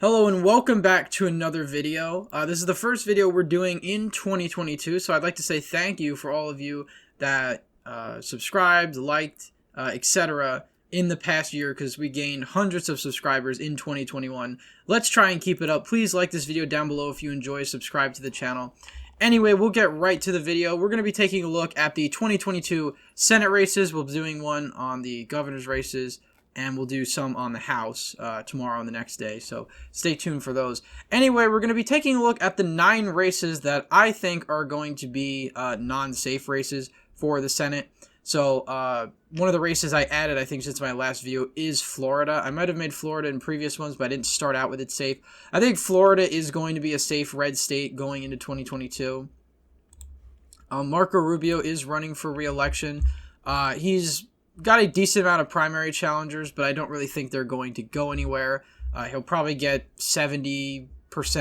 Hello and welcome back to another video. This is the first video we're doing in 2022, so I'd like to say thank you for all of you that subscribed, liked, etc. in the past year, because we gained hundreds of subscribers in 2021. Let's try and keep it up. Please like this video down below if you enjoy, subscribe to the channel. Anyway, we'll get right to the video. We're going to be taking a look at the 2022 Senate races. We'll be doing one on the governor's races, and we'll do some on the House tomorrow and the next day, so stay tuned for those. Anyway, we're going to be taking a look at the 9 races that I think are going to be non-safe races for the Senate. So one of the races I added, I think, since my last video is Florida. I might have made Florida in previous ones, but I didn't start out with it safe. I think Florida is going to be a safe red state going into 2022. Marco Rubio is running for re-election. He's got a decent amount of primary challengers, but I don't really think they're going to go anywhere. He'll probably get 70%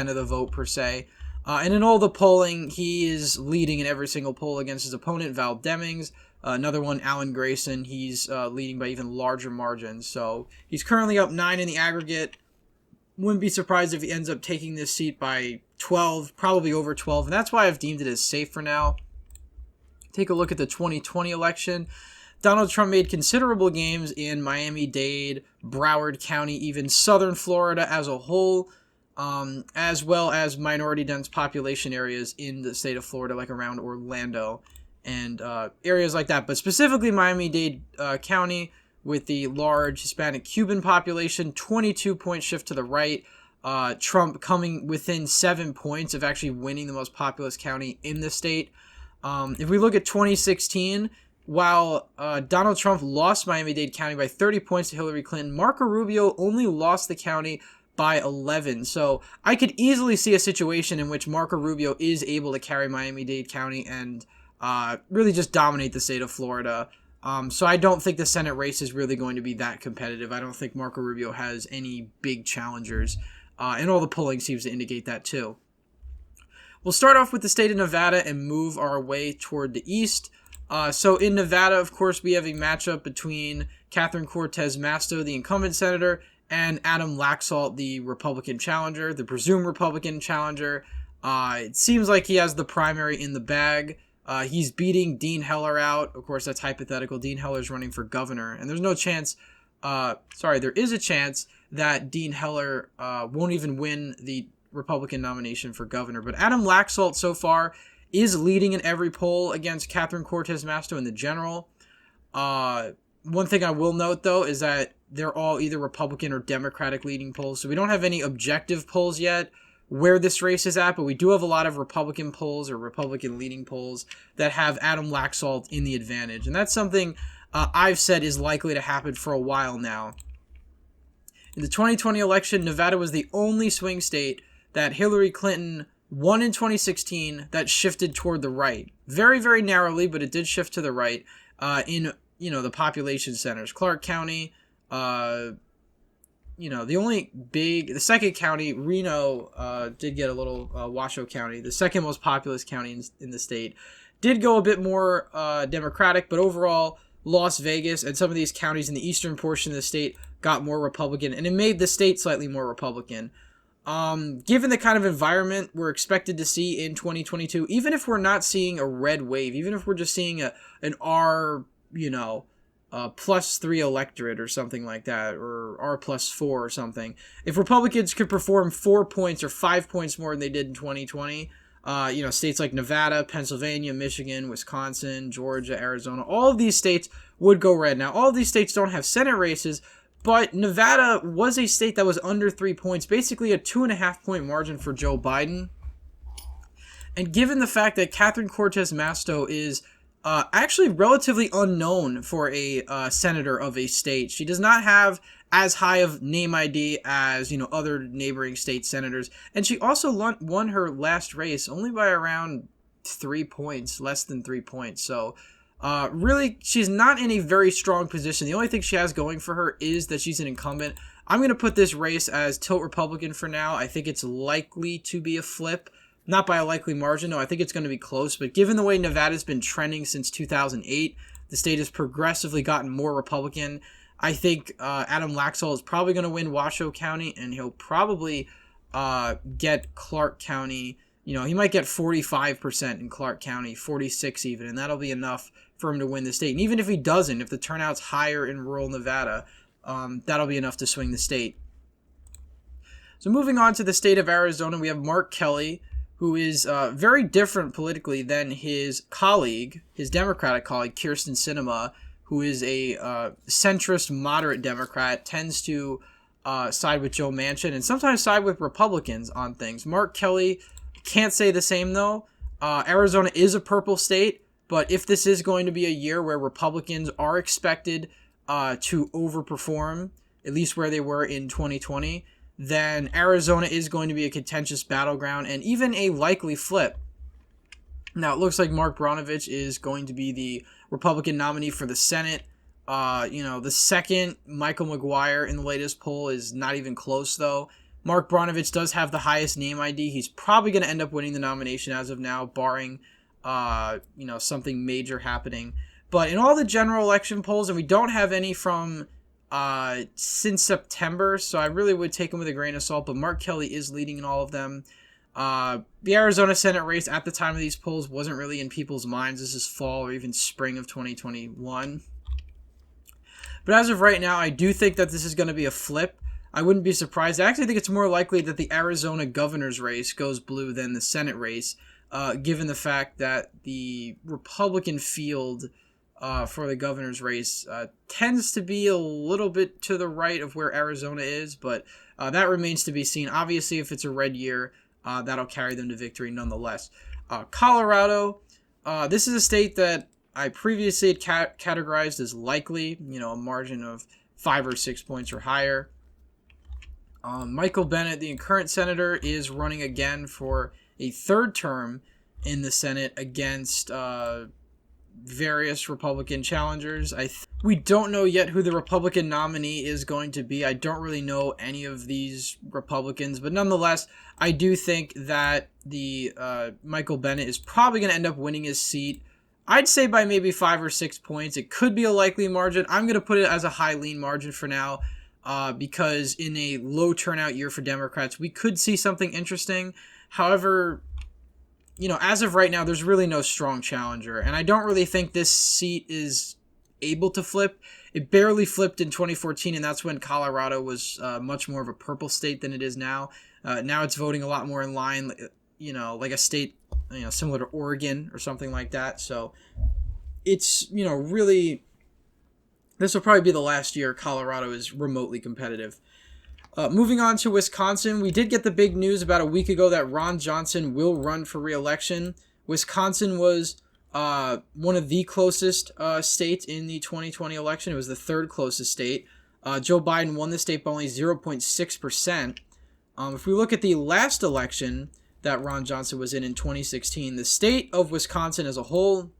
of the vote, per se. And in all the polling, he is leading in every single poll against his opponent, Val Demings. Another one, Alan Grayson, he's leading by even larger margins. So he's currently up 9 in the aggregate. Wouldn't be surprised if he ends up taking this seat by 12, probably over 12. And that's why I've deemed it as safe for now. Take a look at the 2020 election. Donald Trump made considerable gains in Miami-Dade, Broward County, even southern Florida as a whole, as well as minority-dense population areas in the state of Florida, like around Orlando and areas like that. But specifically Miami-Dade County, with the large Hispanic Cuban population, 22-point shift to the right. Trump coming within 7 points of actually winning the most populous county in the state. If we look at 2016... while Donald Trump lost Miami-Dade County by 30 points to Hillary Clinton, Marco Rubio only lost the county by 11. So I could easily see a situation in which Marco Rubio is able to carry Miami-Dade County and really just dominate the state of Florida. So I don't think the Senate race is really going to be that competitive. I don't think Marco Rubio has any big challengers, and all the polling seems to indicate that too. We'll start off with the state of Nevada and move our way toward the east. So in Nevada, of course, we have a matchup between Catherine Cortez Masto, the incumbent senator, and Adam Laxalt, the Republican challenger, the presumed Republican challenger. It seems like he has the primary in the bag. He's beating Dean Heller out. Of course, that's hypothetical. Dean Heller's running for governor, and there's no chance, there is a chance that Dean Heller won't even win the Republican nomination for governor. But Adam Laxalt so far is leading in every poll against Catherine Cortez Masto in the general. One thing I will note, though, is that they're all either Republican or Democratic leading polls, so we don't have any objective polls yet where this race is at, but we do have a lot of Republican polls or Republican leading polls that have Adam Laxalt in the advantage, and that's something I've said is likely to happen for a while now. In the 2020 election, Nevada was the only swing state that Hillary Clinton won in 2016 that shifted toward the right. Very, very narrowly, but it did shift to the right in, the population centers. Clark County, the second county, Reno, did get a little, Washoe County, the second most populous county in the state, did go a bit more Democratic, but overall, Las Vegas and some of these counties in the eastern portion of the state got more Republican, and it made the state slightly more Republican. Given the kind of environment we're expected to see in 2022, even if we're not seeing a red wave, even if we're just seeing an R, +3 electorate or something like that, or R +4 or something, if Republicans could perform 4 points or 5 points more than they did in 2020, states like Nevada, Pennsylvania, Michigan, Wisconsin, Georgia, Arizona, all of these states would go red. Now, all of these states don't have Senate races, but Nevada was a state that was under 3 points, basically a 2.5-point margin for Joe Biden. And given the fact that Catherine Cortez Masto is actually relatively unknown for a senator of a state, she does not have as high of name ID as other neighboring state senators, and she also won her last race only by around 3 points, less than 3 points. So really, she's not in a very strong position. The only thing she has going for her is that she's an incumbent. I'm going to put this race as tilt Republican for now. I think it's likely to be a flip. Not by a likely margin, no, I think it's going to be close. But given the way Nevada's been trending since 2008, the state has progressively gotten more Republican. I think Adam Laxalt is probably going to win Washoe County, and he'll probably get Clark County. You know, he might get 45% in Clark County, 46 even, and that'll be enough for him to win the state. And even if he doesn't, if the turnout's higher in rural Nevada, that'll be enough to swing the state. So moving on to the state of Arizona, we have Mark Kelly, who is very different politically than his colleague, his Democratic colleague, Kyrsten Sinema, who is a centrist, moderate Democrat, tends to side with Joe Manchin and sometimes side with Republicans on things. Mark Kelly can't say the same, though. Arizona is a purple state, but if this is going to be a year where Republicans are expected to overperform, at least where they were in 2020, then Arizona is going to be a contentious battleground and even a likely flip. Now, it looks like Mark Brnovich is going to be the Republican nominee for the Senate. The second, Michael McGuire, in the latest poll is not even close, though. Mark Brnovich does have the highest name ID. He's probably going to end up winning the nomination as of now, barring, something major happening. But in all the general election polls, and we don't have any from since September, so I really would take him with a grain of salt, but Mark Kelly is leading in all of them. The Arizona Senate race at the time of these polls wasn't really in people's minds. This is fall or even spring of 2021. But as of right now, I do think that this is going to be a flip. I wouldn't be surprised. I actually think it's more likely that the Arizona governor's race goes blue than the Senate race, given the fact that the Republican field for the governor's race tends to be a little bit to the right of where Arizona is, but that remains to be seen. Obviously, if it's a red year, that'll carry them to victory nonetheless. Colorado, this is a state that I previously had categorized as likely, a margin of 5 or 6 points or higher. Michael Bennet, the current senator, is running again for a third term in the Senate against various Republican challengers. We don't know yet who the Republican nominee is going to be. I don't really know any of these Republicans, but nonetheless, I do think that the Michael Bennet is probably going to end up winning his seat. I'd say by maybe 5 or 6 points. It could be a likely margin. I'm going to put it as a high lean margin for now. Because in a low turnout year for Democrats, we could see something interesting. However, as of right now, there's really no strong challenger, and I don't really think this seat is able to flip. It barely flipped in 2014, and that's when Colorado was much more of a purple state than it is now. Now it's voting a lot more in line, like a state, similar to Oregon or something like that. So it's, really... This will probably be the last year Colorado is remotely competitive. Moving on to Wisconsin, we did get the big news about a week ago that Ron Johnson will run for re-election. Wisconsin was one of the closest states in the 2020 election. It was the third closest state. Joe Biden won the state by only 0.6%. If we look at the last election that Ron Johnson was in 2016, the state of Wisconsin as a whole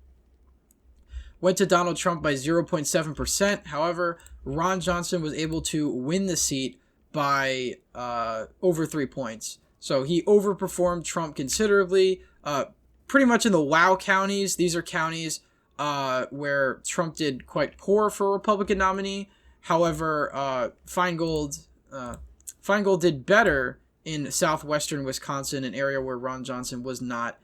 went to Donald Trump by 0.7%. However, Ron Johnson was able to win the seat by over 3 points. So he overperformed Trump considerably, pretty much in the WOW counties. These are counties where Trump did quite poor for a Republican nominee. However, Feingold did better in southwestern Wisconsin, an area where Ron Johnson was not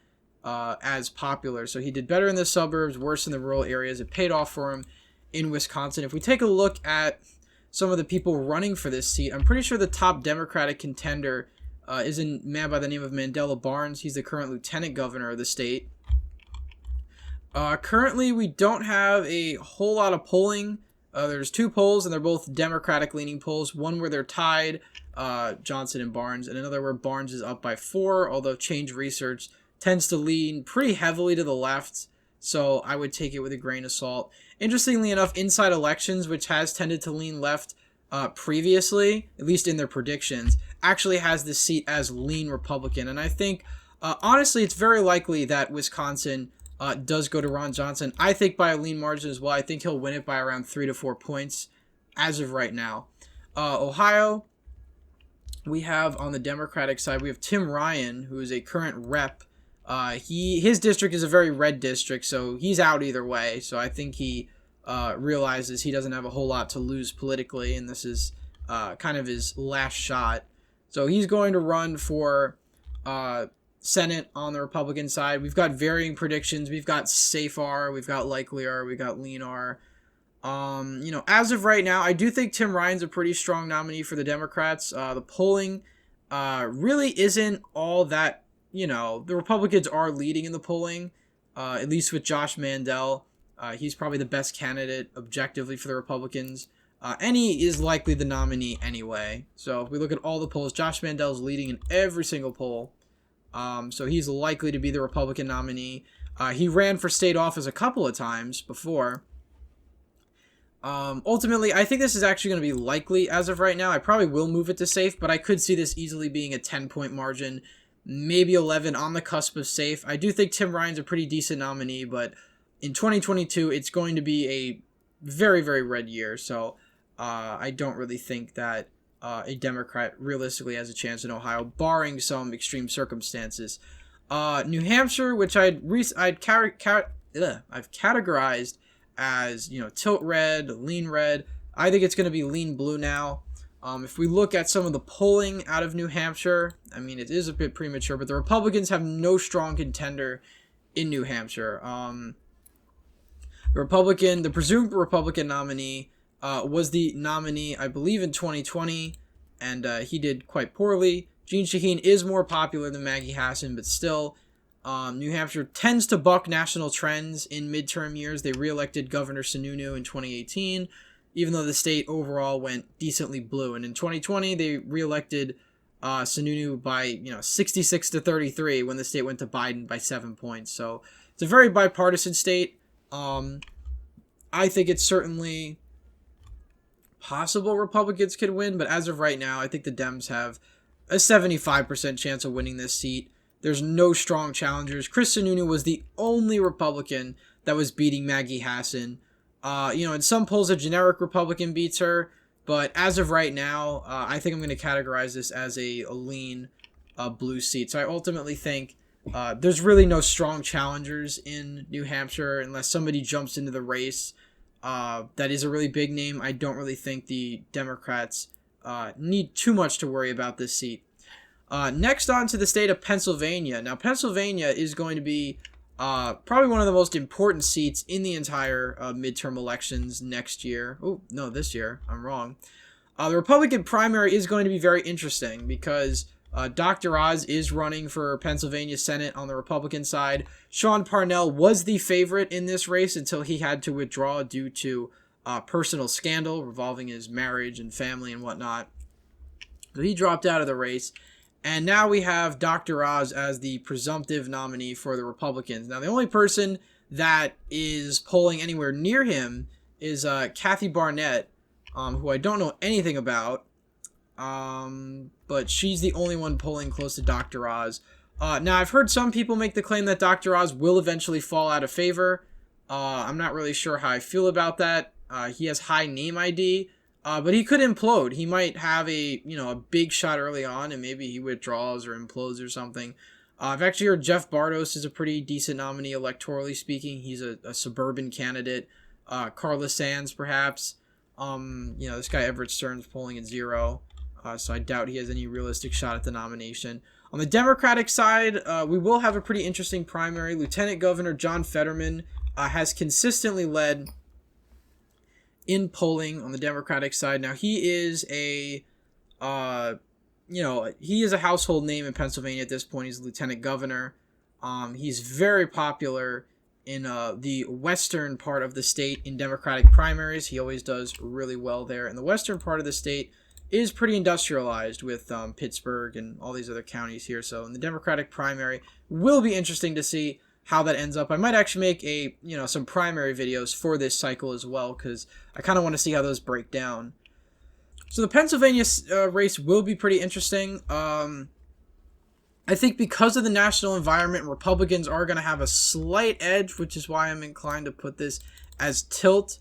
as popular. So he did better in the suburbs, worse in the rural areas. It paid off for him in Wisconsin. If we take a look at some of the people running for this seat, I'm pretty sure the top Democratic contender is a man by the name of Mandela Barnes. He's the current lieutenant governor of the state. Currently, we don't have a whole lot of polling. There's 2 polls, and they're both Democratic-leaning polls. One where they're tied, Johnson and Barnes, and another where Barnes is up by 4, although Change Research tends to lean pretty heavily to the left, so I would take it with a grain of salt. Interestingly enough, Inside Elections, which has tended to lean left previously, at least in their predictions, actually has this seat as lean Republican. And I think, honestly, it's very likely that Wisconsin does go to Ron Johnson. I think by a lean margin as well. I think he'll win it by around 3 to 4 points as of right now. Ohio, we have on the Democratic side, we have Tim Ryan, who is a current rep. His district is a very red district, so he's out either way. So I think he realizes he doesn't have a whole lot to lose politically, and this is kind of his last shot. So he's going to run for Senate on the Republican side. We've got varying predictions. We've got safe R, we've got likely R, we've got lean R. As of right now, I do think Tim Ryan's a pretty strong nominee for the Democrats. The polling really isn't all that, the Republicans are leading in the polling, at least with Josh Mandel. He's probably the best candidate objectively for the Republicans. And he is likely the nominee anyway. So if we look at all the polls, Josh Mandel's leading in every single poll. So he's likely to be the Republican nominee. He ran for state office a couple of times before. Ultimately, I think this is actually going to be likely as of right now. I probably will move it to safe, but I could see this easily being a 10-point margin, maybe 11, on the cusp of safe. I do think Tim Ryan's a pretty decent nominee, but in 2022, it's going to be a very, very red year. So I don't really think that a Democrat realistically has a chance in Ohio, barring some extreme circumstances. New Hampshire, which I've categorized as, tilt red, lean red. I think it's going to be lean blue now. If we look at some of the polling out of New Hampshire, I mean, it is a bit premature, but the Republicans have no strong contender in New Hampshire. The presumed Republican nominee was the nominee, I believe, in 2020, and he did quite poorly. Jeanne Shaheen is more popular than Maggie Hassan, but still, New Hampshire tends to buck national trends in midterm years. They reelected Governor Sununu in 2018, even though the state overall went decently blue. And in 2020, they reelected Sununu by 66-33 when the state went to Biden by 7 points. So it's a very bipartisan state. I think it's certainly possible Republicans could win, but as of right now, I think the Dems have a 75% chance of winning this seat. There's no strong challengers. Chris Sununu was the only Republican that was beating Maggie Hassan. In some polls, a generic Republican beats her, but as of right now, I think I'm going to categorize this as a lean blue seat. So I ultimately think there's really no strong challengers in New Hampshire unless somebody jumps into the race. That is a really big name. I don't really think the Democrats need too much to worry about this seat. Next on to the state of Pennsylvania. Now, Pennsylvania is going to be probably one of the most important seats in the entire midterm elections next year. Oh, no, this year. I'm wrong. The Republican primary is going to be very interesting because Dr. Oz is running for Pennsylvania Senate on the Republican side. Sean Parnell was the favorite in this race until he had to withdraw due to personal scandal revolving his marriage and family and whatnot. So he dropped out of the race. And now we have Dr. Oz as the presumptive nominee for the Republicans. Now, the only person that is polling anywhere near him is Kathy Barnett, who I don't know anything about. But she's the only one polling close to Dr. Oz. Now, I've heard some people make the claim that Dr. Oz will eventually fall out of favor. I'm not really sure how I feel about that. He has high name ID. But he could implode. He might have a big shot early on, and maybe he withdraws or implodes or something. I've actually heard Jeff Bartos is a pretty decent nominee electorally speaking. He's a suburban candidate. Carla Sands, perhaps. This guy Everett Stern's polling at 0. So I doubt he has any realistic shot at the nomination. On the Democratic side, we will have a pretty interesting primary. Lieutenant Governor John Fetterman has consistently led in polling on the Democratic side. Now, he is a household name in Pennsylvania at this point. He's lieutenant governor. He's very popular in the western part of the state in Democratic primaries. He always does really well there. And the western part of the state is pretty industrialized with Pittsburgh and all these other counties here. So in the Democratic primary, will be interesting to see how that ends up. I might actually make some primary videos for this cycle as well, because I kind of want to see how those break down. So the Pennsylvania race will be pretty interesting. I think because of the national environment, Republicans are going to have a slight edge, which is why I'm inclined to put this as tilt.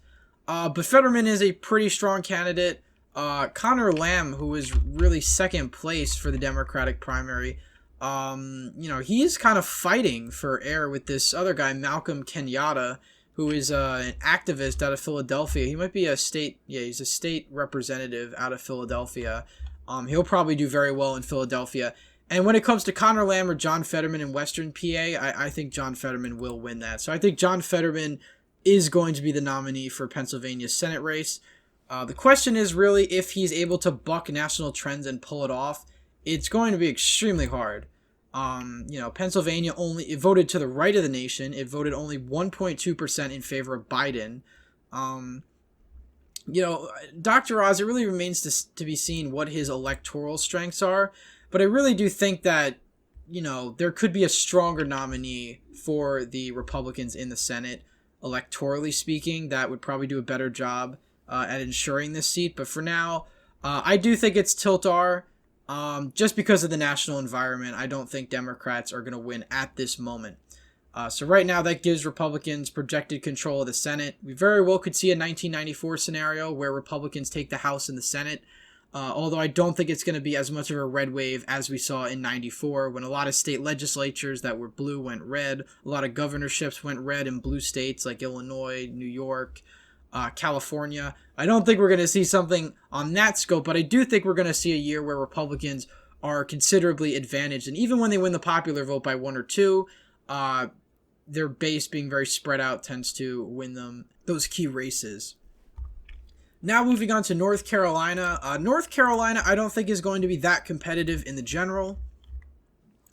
But Fetterman is a pretty strong candidate. Connor Lamb, who is really second place for the Democratic primary, he's kind of fighting for air with this other guy, Malcolm Kenyatta, who is an activist out of Philadelphia. He might be he's a state representative out of Philadelphia. He'll probably do very well in Philadelphia. And when it comes to Conor Lamb or John Fetterman in Western PA, I think John Fetterman will win that. So I think John Fetterman is going to be the nominee for Pennsylvania's Senate race. The question is really if he's able to buck national trends and pull it off. It's going to be extremely hard. Pennsylvania it voted to the right of the nation. It voted only 1.2% in favor of Biden. Dr. Oz, it really remains to be seen what his electoral strengths are. But I really do think that, there could be a stronger nominee for the Republicans in the Senate, electorally speaking, that would probably do a better job at ensuring this seat. But for now, I do think it's tilt-R. Just because of the national environment, I don't think Democrats are going to win at this moment. So right now, that gives Republicans projected control of the Senate. We very well could see a 1994 scenario where Republicans take the House and the Senate. Although I don't think it's going to be as much of a red wave as we saw in 94, when a lot of state legislatures that were blue went red. A lot of governorships went red in blue states like Illinois, New York, California. I don't think we're going to see something on that scope, but I do think we're going to see a year where Republicans are considerably advantaged. And even when they win the popular vote by 1 or 2, their base being very spread out tends to win them those key races. Now moving on to North Carolina. North Carolina, I don't think is going to be that competitive in the general.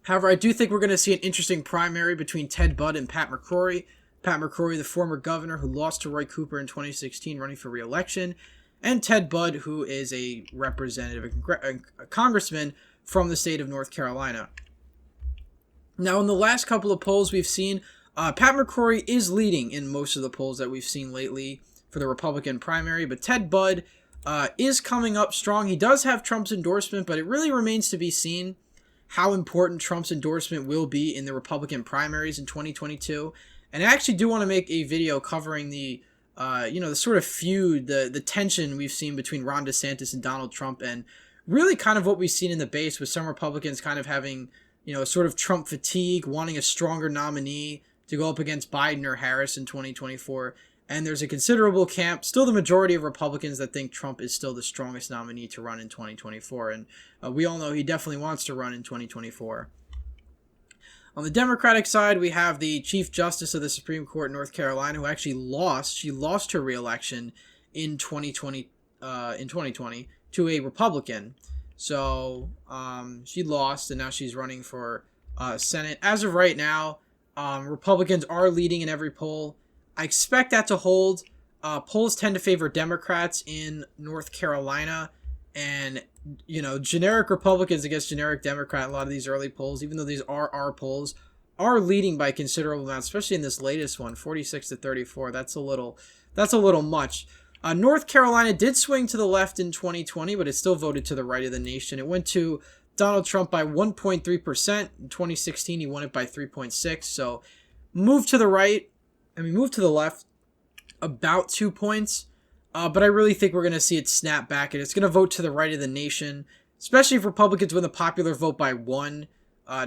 However, I do think we're going to see an interesting primary between Ted Budd and Pat McCrory. Pat McCrory, the former governor who lost to Roy Cooper in 2016, running for re-election, and Ted Budd, who is a representative, a congressman from the state of North Carolina. Now, in the last couple of polls we've seen, Pat McCrory is leading in most of the polls that we've seen lately for the Republican primary, but Ted Budd is coming up strong. He does have Trump's endorsement, but it really remains to be seen how important Trump's endorsement will be in the Republican primaries in 2022. And I actually do want to make a video covering the sort of feud, the tension we've seen between Ron DeSantis and Donald Trump, and really kind of what we've seen in the base with some Republicans kind of having, sort of Trump fatigue, wanting a stronger nominee to go up against Biden or Harris in 2024. And there's a considerable camp, still the majority of Republicans, that think Trump is still the strongest nominee to run in 2024. And we all know he definitely wants to run in 2024. On the Democratic side, we have the Chief Justice of the Supreme Court in North Carolina, who actually lost. She lost her re-election in 2020 to a Republican. So she lost, and now she's running for Senate. As of right now, Republicans are leading in every poll. I expect that to hold. Polls tend to favor Democrats in North Carolina, and generic Republicans against generic Democrat. A lot of these early polls, even though these are our polls, are leading by considerable amounts, especially in this latest one, 46-34. That's a little much. North Carolina did swing to the left in 2020, but it still voted to the right of the nation. It went to Donald Trump by 1.3%. In 2016, he won it by 3.6. So moved to the left about 2 points. But I really think we're going to see it snap back, and it's going to vote to the right of the nation, especially if Republicans win the popular vote by 1.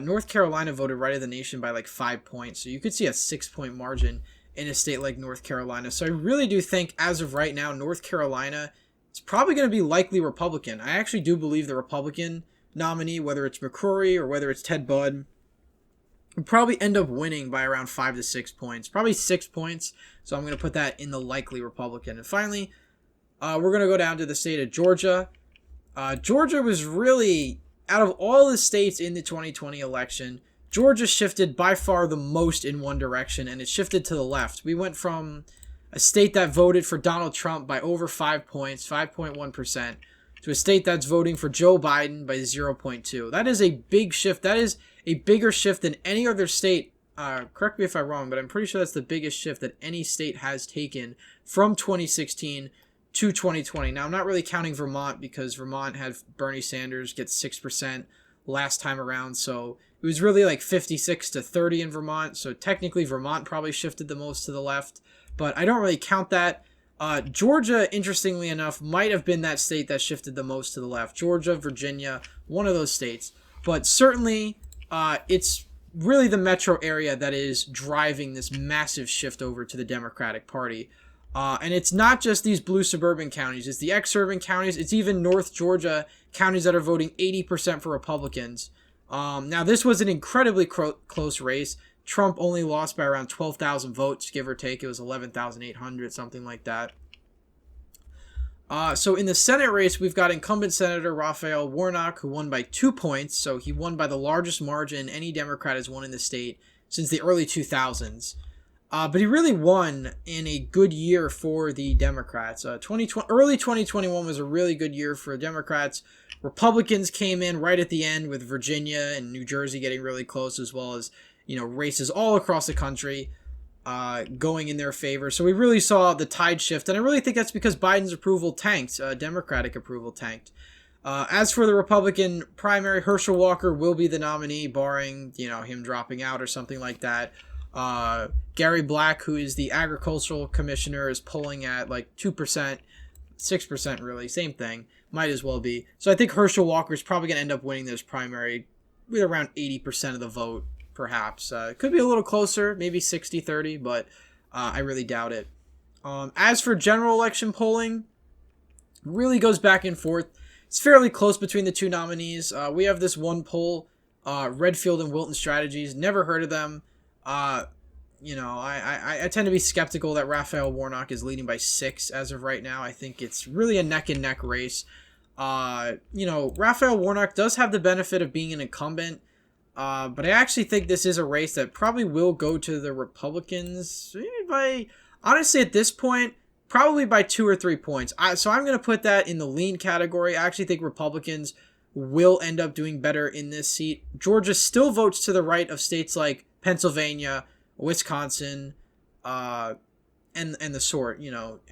North Carolina voted right of the nation by like 5 points, so you could see a 6-point margin in a state like North Carolina. So I really do think, as of right now, North Carolina is probably going to be likely Republican. I actually do believe the Republican nominee, whether it's McCrory or whether it's Ted Budd, would probably end up winning by around 5 to 6 points, probably 6 points. So I'm going to put that in the likely Republican. And finally, we're going to go down to the state of Georgia. Georgia was really, out of all the states in the 2020 election, Georgia shifted by far the most in one direction, and it shifted to the left. We went from a state that voted for Donald Trump by over 5 points, 5.1%, to a state that's voting for Joe Biden by 0.2. That is a big shift. That is a bigger shift than any other state. Correct me if I'm wrong, but I'm pretty sure that's the biggest shift that any state has taken from 2016 to 2020. Now, I'm not really counting Vermont because Vermont had Bernie Sanders get 6% last time around. So it was really like 56-30 in Vermont. So technically, Vermont probably shifted the most to the left, but I don't really count that. Georgia, interestingly enough, might have been that state that shifted the most to the left. Georgia, Virginia, one of those states. But certainly, it's really the metro area that is driving this massive shift over to the Democratic Party. And it's not just these blue suburban counties. It's the exurban counties. It's even North Georgia counties that are voting 80% for Republicans. Now, this was an incredibly close race. Trump only lost by around 12,000 votes, give or take. It was 11,800, something like that. So in the Senate race, we've got incumbent Senator Raphael Warnock, who won by 2 points. So he won by the largest margin any Democrat has won in the state since the early 2000s. But he really won in a good year for the Democrats. Early 2021 was a really good year for Democrats. Republicans came in right at the end with Virginia and New Jersey getting really close, as well as, races all across the country going in their favor. So we really saw the tide shift, and I really think that's because Biden's approval tanked. Democratic approval tanked. As for the Republican primary, Herschel Walker will be the nominee, barring, him dropping out or something like that. Gary Black, who is the agricultural commissioner, is polling at like 2%, 6% really, same thing. Might as well be. So I think Herschel Walker is probably going to end up winning this primary with around 80% of the vote, perhaps. It could be a little closer, maybe 60-30, but I really doubt it. As for general election polling, really goes back and forth. It's fairly close between the two nominees. We have this one poll, Redfield and Wilton Strategies. Never heard of them. I tend to be skeptical that Raphael Warnock is leading by 6 as of right now. I think it's really a neck-and-neck race. Raphael Warnock does have the benefit of being an incumbent, but I actually think this is a race that probably will go to the Republicans honestly, at this point, probably by 2 or 3 points. So I'm going to put that in the lean category. I actually think Republicans will end up doing better in this seat. Georgia still votes to the right of states like Pennsylvania, Wisconsin, and the sort,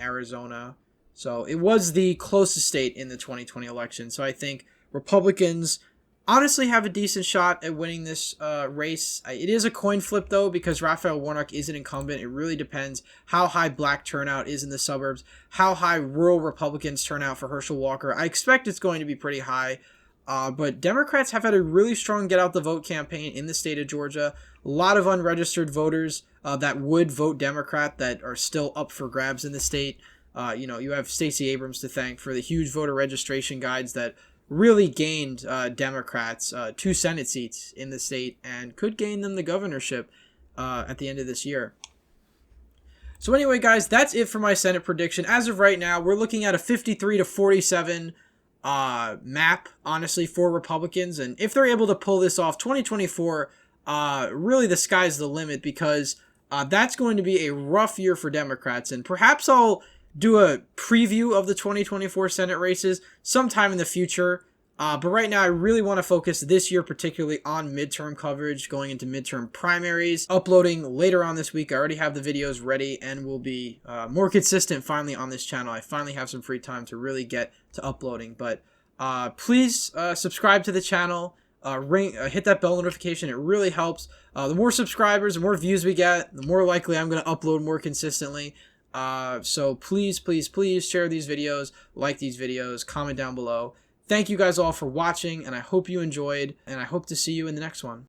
Arizona. So it was the closest state in the 2020 election. So I think Republicans honestly have a decent shot at winning this race. It is a coin flip, though, because Raphael Warnock is an incumbent. It really depends how high black turnout is in the suburbs, how high rural Republicans turn out for Herschel Walker. I expect it's going to be pretty high. But Democrats have had a really strong get-out-the-vote campaign in the state of Georgia. A lot of unregistered voters that would vote Democrat that are still up for grabs in the state. You have Stacey Abrams to thank for the huge voter registration guides that really gained Democrats 2 Senate seats in the state and could gain them the governorship at the end of this year. So anyway, guys, that's it for my Senate prediction. As of right now, we're looking at a 53-47 map, honestly, for Republicans. And if they're able to pull this off, 2024, really the sky's the limit, because that's going to be a rough year for Democrats. And perhaps I'll do a preview of the 2024 Senate races sometime in the future. But right now, I really want to focus this year particularly on midterm coverage, going into midterm primaries. Uploading later on this week. I already have the videos ready and will be more consistent finally on this channel. I finally have some free time to really get to uploading. But please subscribe to the channel. Hit that bell notification. It really helps. The more subscribers, the more views we get, the more likely I'm going to upload more consistently. So please, please, please share these videos, like these videos, comment down below. Thank you guys all for watching, and I hope you enjoyed, and I hope to see you in the next one.